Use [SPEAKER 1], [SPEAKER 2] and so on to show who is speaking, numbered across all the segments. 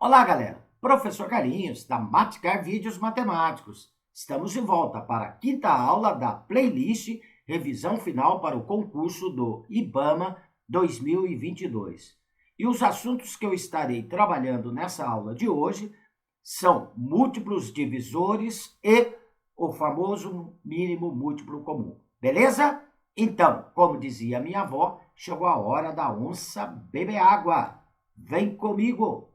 [SPEAKER 1] Olá, galera! Professor Carlinhos, da Maticar Vídeos Matemáticos. Estamos de volta para a quinta aula da playlist Revisão Final para o concurso do IBAMA 2022. E os assuntos que eu estarei trabalhando nessa aula de hoje são múltiplos divisores e o famoso mínimo múltiplo comum. Beleza? Então, como dizia minha avó, chegou a hora da onça beber água. Vem comigo!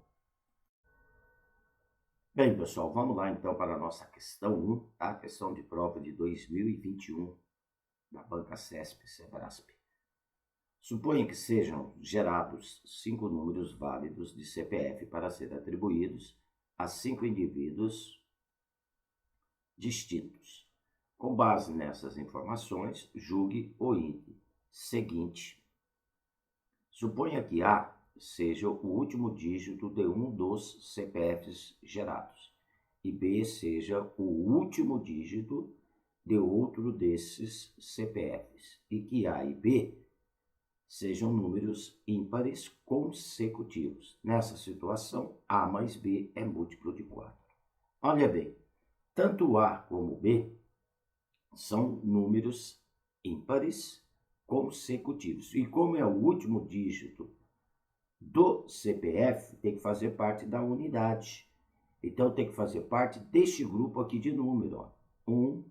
[SPEAKER 1] Bem, pessoal, vamos lá então para a nossa questão 1, tá? Questão de prova de 2021 da Banca CESP-CEBRASP. Suponha que sejam gerados 5 números válidos de CPF para serem atribuídos a 5 indivíduos distintos. Com base nessas informações, julgue o item seguinte. Suponha que A seja o último dígito de um dos CPFs gerados e B seja o último dígito de outro desses CPFs e que A e B sejam números ímpares consecutivos. Nessa situação, A mais B é múltiplo de 4. Olha bem, tanto A como B são números ímpares consecutivos. E como é o último dígito do CPF, tem que fazer parte da unidade. Então, tem que fazer parte deste grupo aqui de número. 1,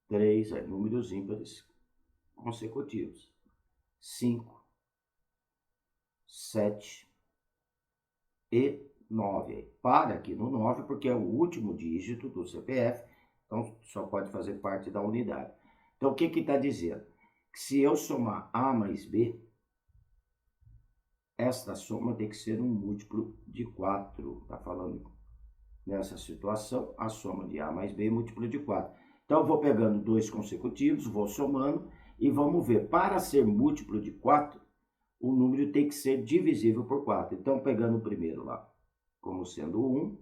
[SPEAKER 1] 3, números ímpares consecutivos. 5, 7 e 9. Para aqui no 9, porque é o último dígito do CPF, então só pode fazer parte da unidade. Então, o que está dizendo? Que se eu somar A mais B, esta soma tem que ser um múltiplo de 4. Está falando nessa situação, a soma de A mais B é múltiplo de 4. Então, eu vou pegando dois consecutivos, vou somando e vamos ver. Para ser múltiplo de 4, o número tem que ser divisível por 4. Então, pegando o primeiro lá como sendo 1,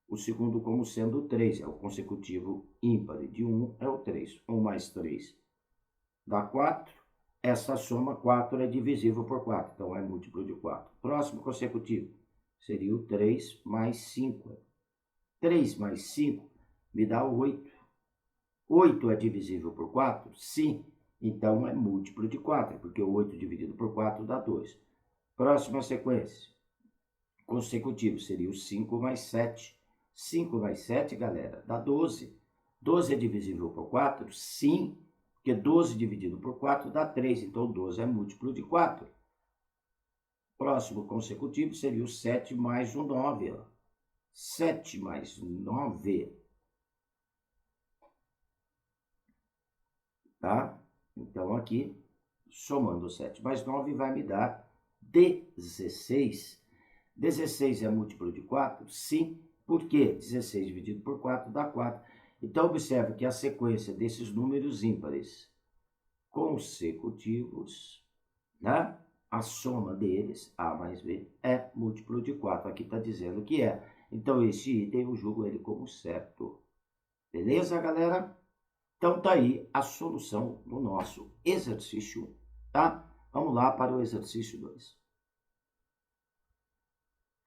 [SPEAKER 1] o segundo como sendo 3. É o consecutivo ímpar. De 1 é o 3. 1 mais 3 dá 4. Essa soma 4 é divisível por 4, então é múltiplo de 4. Próximo consecutivo seria o 3 mais 5. 3 mais 5 me dá 8. 8 é divisível por 4? Sim, então é múltiplo de 4, porque 8 dividido por 4 dá 2. Próxima sequência, consecutivo, seria o 5 mais 7. 5 mais 7, galera, dá 12. 12 é divisível por 4? Sim, porque 12 dividido por 4 dá 3, então 12 é múltiplo de 4. Próximo consecutivo seria o 7 mais o 9. 7 mais 9. Tá? Então aqui, somando 7 mais 9, vai me dar 16. 16 é múltiplo de 4? Sim, porque 16 dividido por 4 dá 4. Então, observe que a sequência desses números ímpares consecutivos, né? A soma deles, A mais B, é múltiplo de 4. Aqui está dizendo que é. Então, esse item eu julgo ele como certo. Beleza, galera? Então, tá aí a solução do nosso exercício 1, tá? Vamos lá para o exercício 2.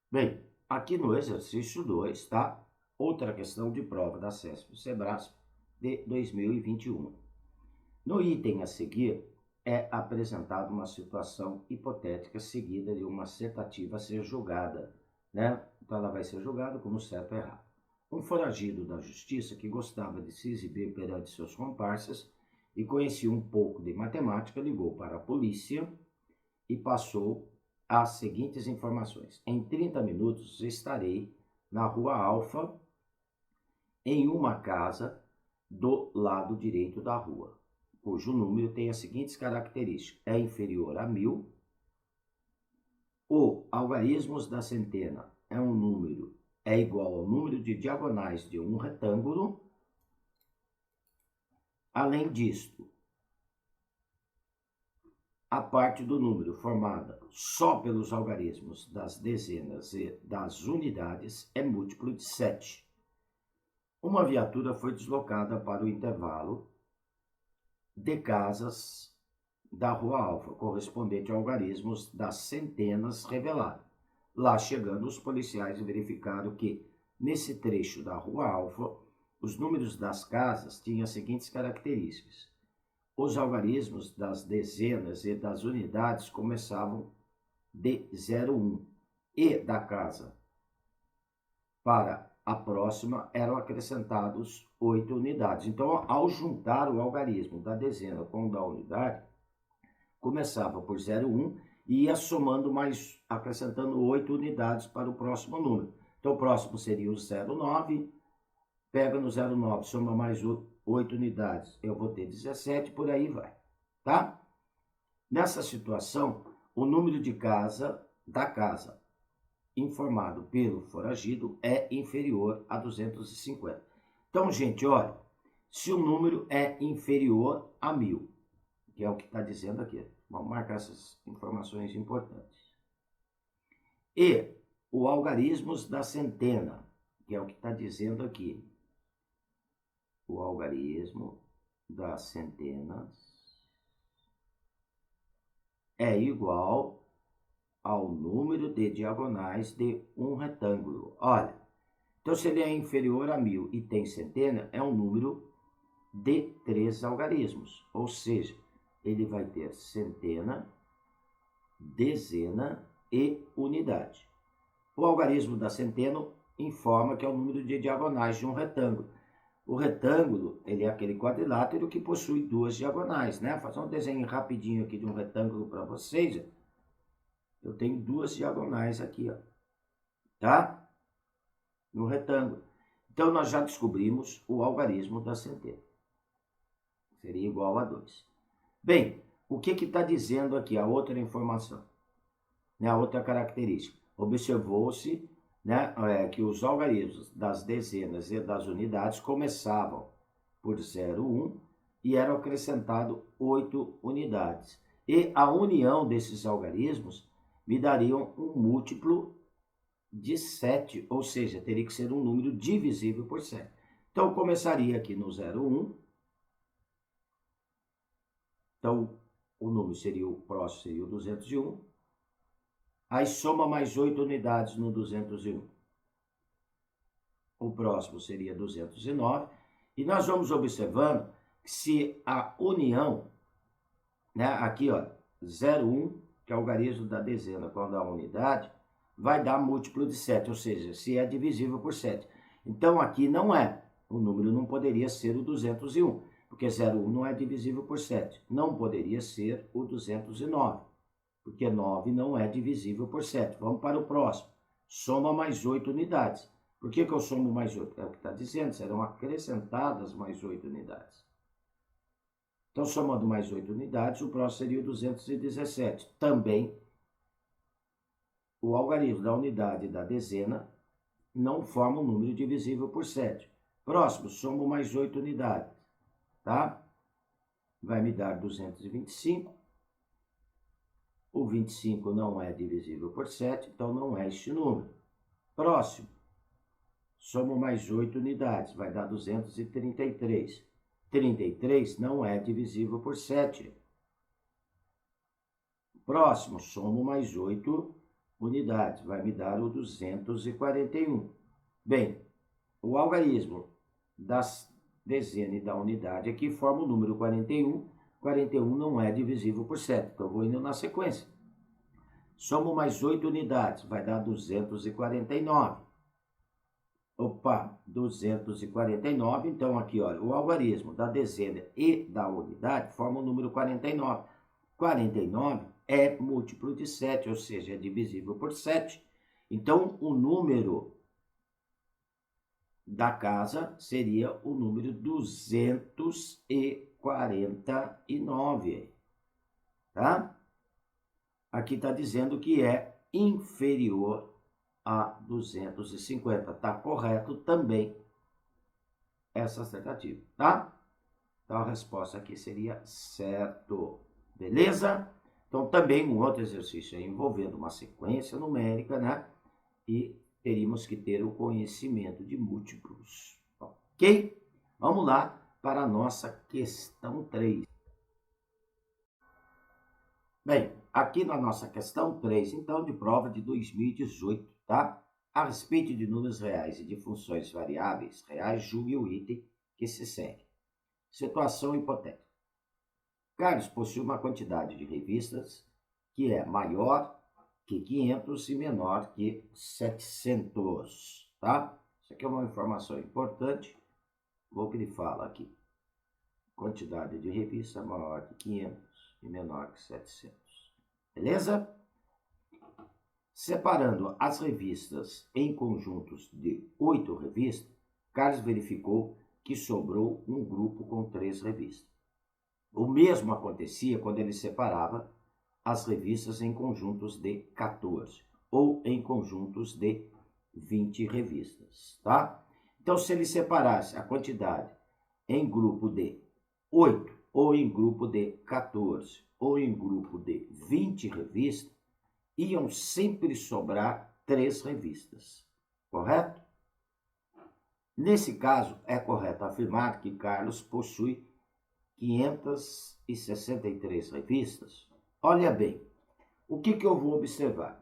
[SPEAKER 1] Bem, aqui no exercício 2, tá? Outra questão de prova da CESP-CEBRASP de 2021. No item a seguir, é apresentada uma situação hipotética seguida de uma assertativa a ser julgada, né? Então, ela vai ser julgada como certo ou errado. Um foragido da justiça que gostava de se exibir perante seus comparsas e conhecia um pouco de matemática, ligou para a polícia e passou as seguintes informações. Em 30 minutos estarei na Rua Alfa, em uma casa do lado direito da rua, cujo número tem as seguintes características. É inferior a 1000. O algarismos da centena é igual ao número de diagonais de um retângulo. Além disto, a parte do número formada só pelos algarismos das dezenas e das unidades é múltiplo de 7. Uma viatura foi deslocada para o intervalo de casas da Rua Alfa, correspondente a algarismos das centenas revelado. Lá chegando, os policiais verificaram que, nesse trecho da Rua Alfa, os números das casas tinham as seguintes características. Os algarismos das dezenas e das unidades começavam de 01 e da casa para a próxima eram acrescentados 8 unidades. Então, ao juntar o algarismo da dezena com o da unidade, começava por 01 e ia somando mais, acrescentando 8 unidades para o próximo número. Então, o próximo seria o 09, pega no 09, soma mais 8 unidades, eu vou ter 17, por aí vai, tá? Nessa situação, o número da casa informado pelo foragido é inferior a 250. Então, gente, olha, se o número é inferior a 1000, que é o que está dizendo aqui, vamos marcar essas informações importantes. E o algarismos da centena, que é o que está dizendo aqui. O algarismo das centenas é igual ao número de diagonais de um retângulo. Olha, então se ele é inferior a 1000 e tem centena, é um número de 3 algarismos, ou seja, ele vai ter centena, dezena e unidade. O algarismo da centena informa que é o número de diagonais de um retângulo. O retângulo, ele é aquele quadrilátero que possui 2 diagonais, né? Vou fazer um desenho rapidinho aqui de um retângulo para vocês. Eu tenho 2 diagonais aqui, ó, tá? No retângulo. Então, nós já descobrimos o algarismo da centena. Seria igual a 2. Bem, o que está dizendo aqui a outra informação? Né, a outra característica. Observou-se, né, que os algarismos das dezenas e das unidades começavam por 01 e eram acrescentados 8 unidades. E a união desses algarismos me dariam um múltiplo de 7, ou seja, teria que ser um número divisível por 7. Então, eu começaria aqui no 01. Então, o número seria o próximo, seria o 201. Aí soma mais 8 unidades no 201. O próximo seria 209. E nós vamos observando que se a união, né, aqui, ó, 01, que é o algarismo da dezena com a unidade, vai dar múltiplo de 7, ou seja, se é divisível por 7. Então, aqui não é. O número não poderia ser o 201, porque 01 não é divisível por 7. Não poderia ser o 209, porque 9 não é divisível por 7. Vamos para o próximo. Soma mais 8 unidades. Por que eu somo mais 8? É o que está dizendo, serão acrescentadas mais 8 unidades. Então, somando mais 8 unidades, o próximo seria o 217. Também, o algarismo da unidade e da dezena não forma um número divisível por 7. Próximo, somo mais 8 unidades, tá? Vai me dar 225. O 25 não é divisível por 7, então não é este número. Próximo, somo mais 8 unidades, vai dar 233. 33 não é divisível por 7. Próximo, somo mais 8 unidades, vai me dar o 241. Bem, o algarismo das dezenas e da unidade aqui forma o número 41. 41 não é divisível por 7, então eu vou indo na sequência. Somo mais 8 unidades, vai dar 249. Opa, 249, então aqui, olha, o algarismo da dezena e da unidade forma o número 49. 49 é múltiplo de 7, ou seja, é divisível por 7. Então, o número da casa seria o número 249, tá? Aqui está dizendo que é inferior a 250. Está correto também essa alternativa, tá? Então, a resposta aqui seria certo. Beleza? Então, também um outro exercício envolvendo uma sequência numérica, né? E teríamos que ter o conhecimento de múltiplos. Ok? Vamos lá para a nossa questão 3. Bem, aqui na nossa questão 3, então, de prova de 2018, tá? A respeito de números reais e de funções variáveis reais, julgue o item que se segue. Situação hipotética. Carlos possui uma quantidade de revistas que é maior que 500 e menor que 700, tá? Isso aqui é uma informação importante. Vou grifá-la aqui. Quantidade de revistas maior que 500 e menor que 700. Beleza? Separando as revistas em conjuntos de 8 revistas, Carlos verificou que sobrou um grupo com 3 revistas. O mesmo acontecia quando ele separava as revistas em conjuntos de 14 ou em conjuntos de 20 revistas, tá? Então, se ele separasse a quantidade em grupo de 8 ou em grupo de 14 ou em grupo de 20 revistas, iam sempre sobrar 3 revistas, correto? Nesse caso, é correto afirmar que Carlos possui 563 revistas. Olha bem, o que eu vou observar?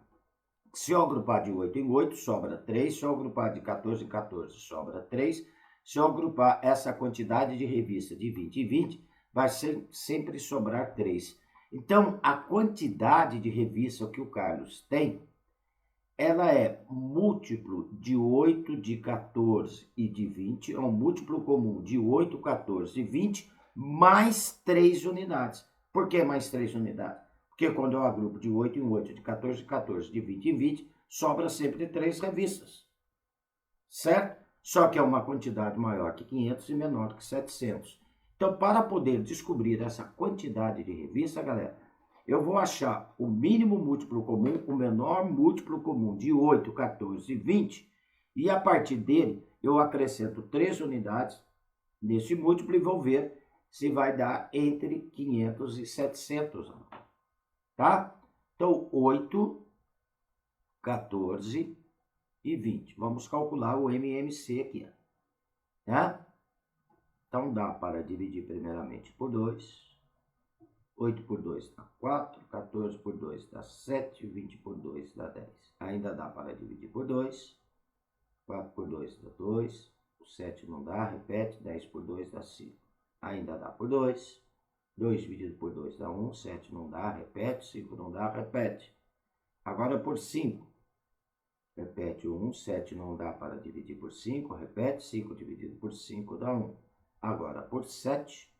[SPEAKER 1] Se eu agrupar de 8 em 8, sobra 3. Se eu agrupar de 14 em 14, sobra 3. Se eu agrupar essa quantidade de revista de 20 em 20, vai sempre sobrar 3. Então, a quantidade de revista que o Carlos tem, ela é múltiplo de 8, de 14 e de 20, é um múltiplo comum de 8, 14 e 20, mais 3 unidades. Por que mais 3 unidades? Porque quando eu agrupo de 8 em 8, de 14 em 14, de 20 em 20, sobra sempre 3 revistas. Certo? Só que é uma quantidade maior que 500 e menor que 700. Então, para poder descobrir essa quantidade de revista, galera, eu vou achar o mínimo múltiplo comum, o menor múltiplo comum de 8, 14 e 20, e a partir dele eu acrescento 3 unidades nesse múltiplo e vou ver se vai dar entre 500 e 700, tá? Então, 8, 14 e 20. Vamos calcular o MMC aqui, tá? Então, dá para dividir primeiramente por 2. 8 por 2 dá 4, 14 por 2 dá 7, 20 por 2 dá 10. Ainda dá para dividir por 2, 4 por 2 dá 2, o 7 não dá, repete, 10 por 2 dá 5. Ainda dá por 2, 2 dividido por 2 dá 1, 7 não dá, repete, 5 não dá, repete. Agora por 5, repete o 1, 7 não dá para dividir por 5, repete, 5 dividido por 5 dá 1. Agora por 7,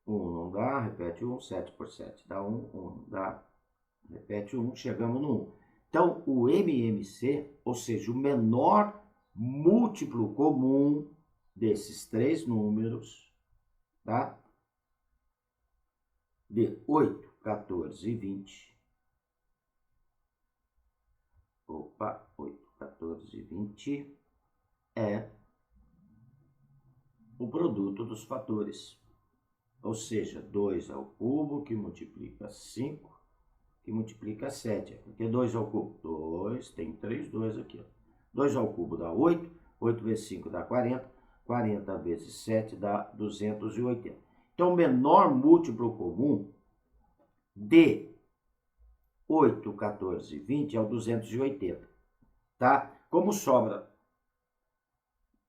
[SPEAKER 1] 1 não dá, repete 1, 7 por 7 dá 1, 1 não dá, repete 1, chegamos no 1. Então, o MMC, ou seja, o menor múltiplo comum desses 3 números, tá? De 8, 14 e 20. Opa, 8, 14 e 20 é o produto dos fatores. Ou seja, 2 ao cubo, que multiplica 5, que multiplica 7. Porque 2 ao cubo? 2, tem 3 2 aqui. 2 ao cubo dá 8, 8 vezes 5 dá 40, 40 vezes 7 dá 280. Então, o menor múltiplo comum de 8, 14 e 20 é o 280. Tá? Como sobra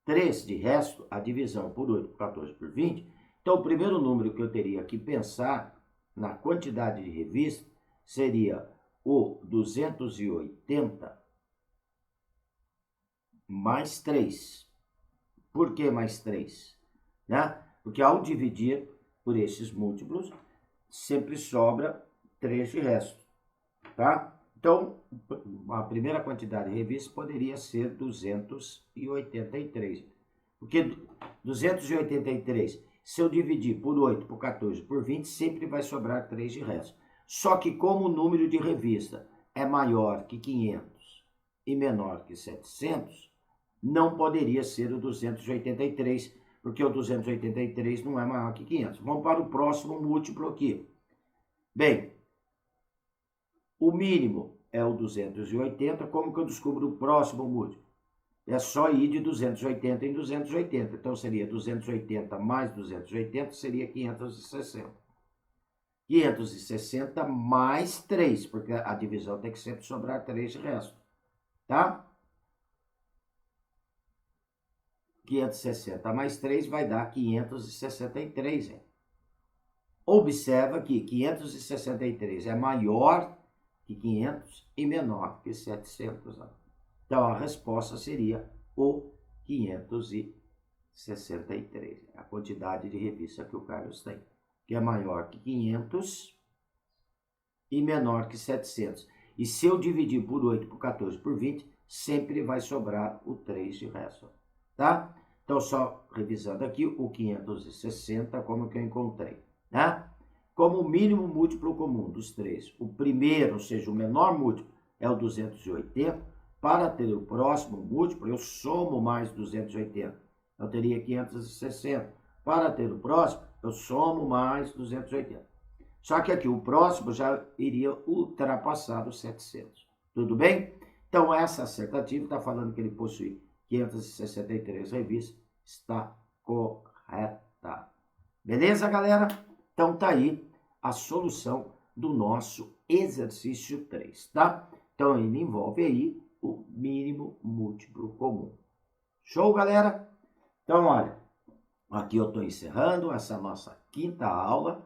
[SPEAKER 1] 3 de resto, a divisão por 8, por 14, por 20, então o primeiro número que eu teria que pensar na quantidade de revista seria o 280 mais 3. Por que mais 3? Né? Porque ao dividir por esses múltiplos, sempre sobra 3 de resto. Tá? Então, a primeira quantidade de revistas poderia ser 283. Porque 283, se eu dividir por 8, por 14, por 20, sempre vai sobrar 3 de resto. Só que como o número de revista é maior que 500 e menor que 700, não poderia ser o 283, porque o 283 não é maior que 500. Vamos para o próximo múltiplo aqui. Bem, o mínimo é o 280. Como que eu descubro o próximo múltiplo? É só ir de 280 em 280. Então, seria 280 mais 280, seria 560. 560 mais 3, porque a divisão tem que sempre sobrar 3 de resto, tá? 560 mais 3 vai dar 563, hein? Observa que 563 é maior que 500 e menor que 700. Né? Então, a resposta seria o 563. A quantidade de revista que o Carlos tem, que é maior que 500 e menor que 700. E se eu dividir por 8, por 14, por 20, sempre vai sobrar o 3 de resto. Tá? Então, só revisando aqui, o 560, como que eu encontrei? Né? Como o mínimo múltiplo comum dos três, o primeiro, ou seja, o menor múltiplo, é o 280. Para ter o próximo múltiplo, eu somo mais 280. Eu teria 560. Para ter o próximo, eu somo mais 280. Só que aqui o próximo já iria ultrapassar os 700. Tudo bem? Então, essa assertativa está falando que ele possui 563 revistas. Está correta. Beleza, galera? Então, tá aí a solução do nosso exercício 3, tá? Então, ele envolve aí o mínimo múltiplo comum. Show, galera? Então, olha, aqui eu estou encerrando essa nossa quinta aula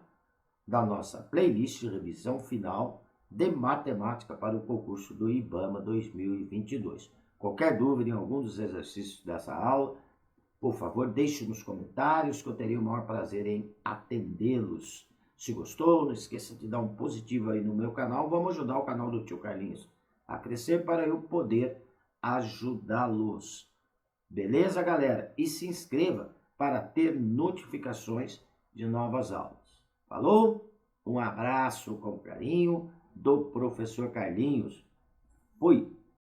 [SPEAKER 1] da nossa playlist de revisão final de matemática para o concurso do IBAMA 2022. Qualquer dúvida em algum dos exercícios dessa aula, por favor, deixe nos comentários que eu teria o maior prazer em atendê-los. Se gostou, não esqueça de dar um positivo aí no meu canal. Vamos ajudar o canal do Tio Carlinhos a crescer para eu poder ajudá-los. Beleza, galera? E se inscreva para ter notificações de novas aulas. Falou? Um abraço com carinho do professor Carlinhos. Fui!